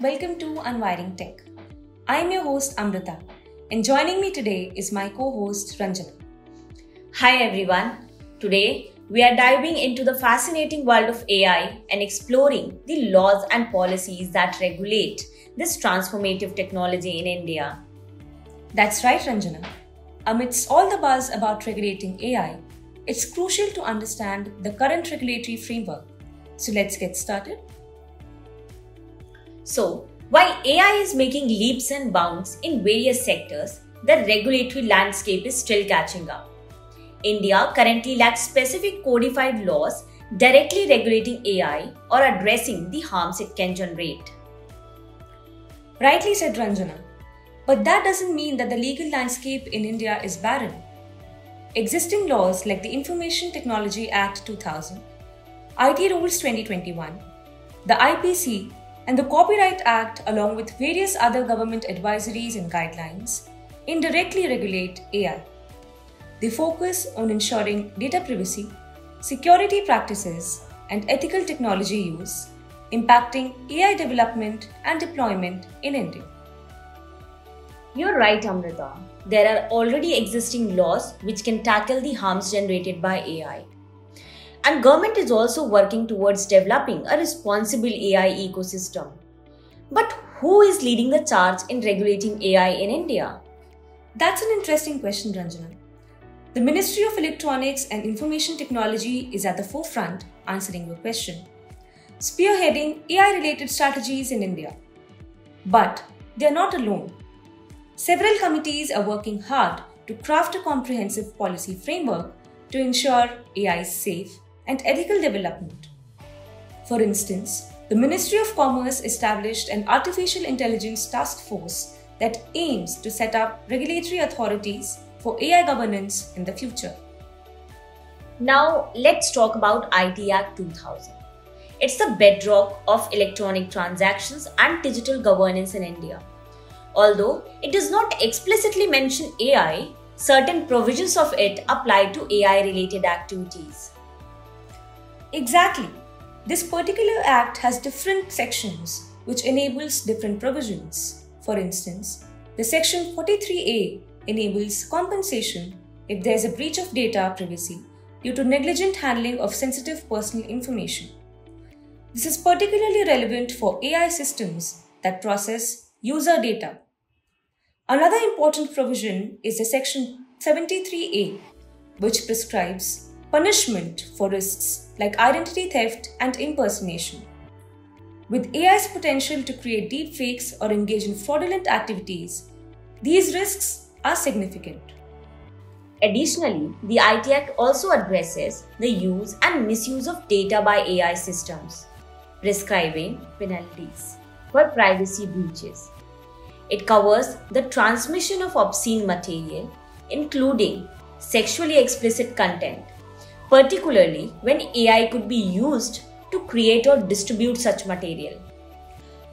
Welcome to Unwiring Tech. I am your host Amrita, and joining me today is my co-host Ranjana. Hi everyone. Today we are diving into the fascinating world of AI and exploring the laws and policies that regulate this transformative technology in India. That's right, Ranjana. Amidst all the buzz about regulating AI, it's crucial to understand the current regulatory framework. So let's get started. So, while AI is making leaps and bounds in various sectors, the regulatory landscape is still catching up. India currently lacks specific codified laws directly regulating AI or addressing the harms it can generate. Rightly said, Ranjana. But that doesn't mean that the legal landscape in India is barren. Existing laws like the Information Technology Act 2000, IT Rules 2021, the IPC, and the Copyright Act, along with various other government advisories and guidelines, indirectly regulate AI. They focus on ensuring data privacy, security practices, and ethical technology use, impacting AI development and deployment in India. You're right, Amrita. There are already existing laws which can tackle the harms generated by AI. And government is also working towards developing a responsible AI ecosystem. But who is leading the charge in regulating AI in India? That's an interesting question, Ranjana. The Ministry of Electronics and Information Technology is at the forefront answering your question, spearheading AI-related strategies in India. But they are not alone. Several committees are working hard to craft a comprehensive policy framework to ensure AI is safe and ethical development. For instance, the Ministry of Commerce established an artificial intelligence task force that aims to set up regulatory authorities for AI governance in the future. Now, let's talk about IT Act 2000. It's the bedrock of electronic transactions and digital governance in India. Although it does not explicitly mention AI, certain provisions of it apply to AI-related activities. Exactly. This particular act has different sections which enables different provisions. For instance, the section 43A enables compensation if there is a breach of data privacy due to negligent handling of sensitive personal information. This is particularly relevant for AI systems that process user data. Another important provision is the section 73A, which prescribes punishment for risks like identity theft and impersonation. With AI's potential to create deepfakes or engage in fraudulent activities, these risks are significant. Additionally, the IT Act also addresses the use and misuse of data by AI systems, prescribing penalties for privacy breaches. It covers the transmission of obscene material, including sexually explicit content, particularly when AI could be used to create or distribute such material.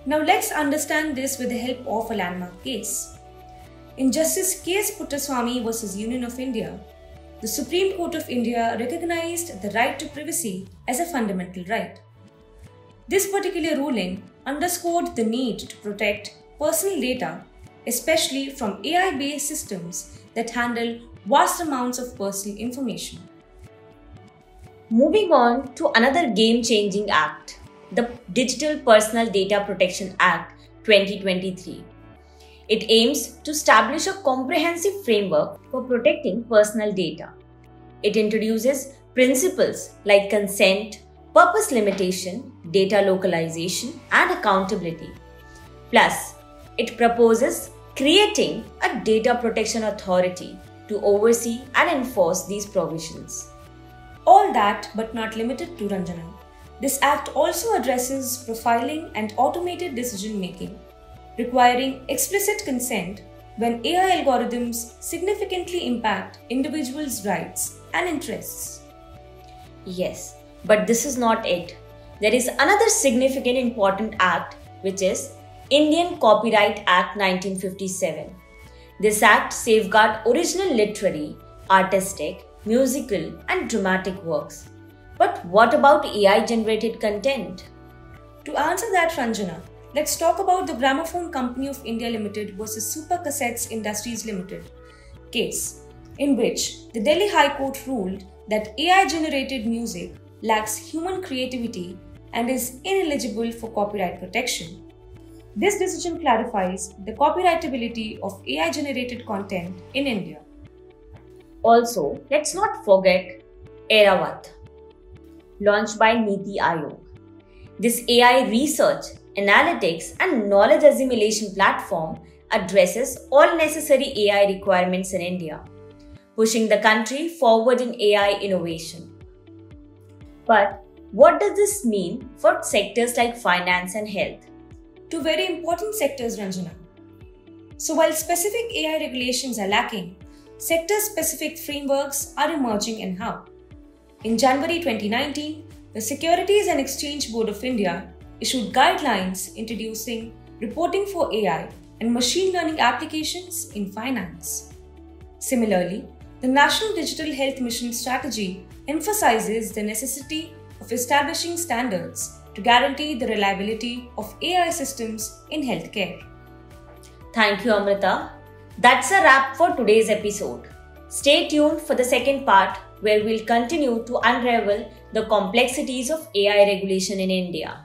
Now let's understand this with the help of a landmark case. In Justice K.S. Puttaswamy v. Union of India, the Supreme Court of India recognized the right to privacy as a fundamental right. This particular ruling underscored the need to protect personal data, especially from AI-based systems that handle vast amounts of personal information. Moving on to another game-changing act, the Digital Personal Data Protection Act 2023. It aims to establish a comprehensive framework for protecting personal data. It introduces principles like consent, purpose limitation, data localization, and accountability. Plus, it proposes creating a data protection authority to oversee and enforce these provisions. All that, but not limited to, Ranjana. This act also addresses profiling and automated decision making, requiring explicit consent when AI algorithms significantly impact individuals' rights and interests. Yes, but this is not it. There is another significant important act, which is Indian Copyright Act 1957. This act safeguards original literary, artistic, musical, and dramatic works. But what about AI-generated content? To answer that, Ranjana, let's talk about the Gramophone Company of India Limited versus Super Cassettes Industries Limited case, in which the Delhi High Court ruled that AI-generated music lacks human creativity and is ineligible for copyright protection. This decision clarifies the copyrightability of AI-generated content in India. Also, let's not forget Airavat, launched by Niti Aayog. This AI research, analytics and knowledge assimilation platform addresses all necessary AI requirements in India, pushing the country forward in AI innovation. But what does this mean for sectors like finance and health? Two very important sectors, Ranjana. So while specific AI regulations are lacking, sector-specific frameworks are emerging in how. In January 2019, the Securities and Exchange Board of India issued guidelines introducing reporting for AI and machine learning applications in finance. Similarly, the National Digital Health Mission strategy emphasizes the necessity of establishing standards to guarantee the reliability of AI systems in healthcare. Thank you, Amrita. That's a wrap for today's episode. Stay tuned for the second part, where we'll continue to unravel the complexities of AI regulation in India.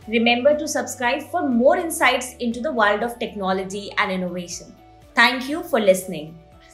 Remember to subscribe for more insights into the world of technology and innovation. Thank you for listening.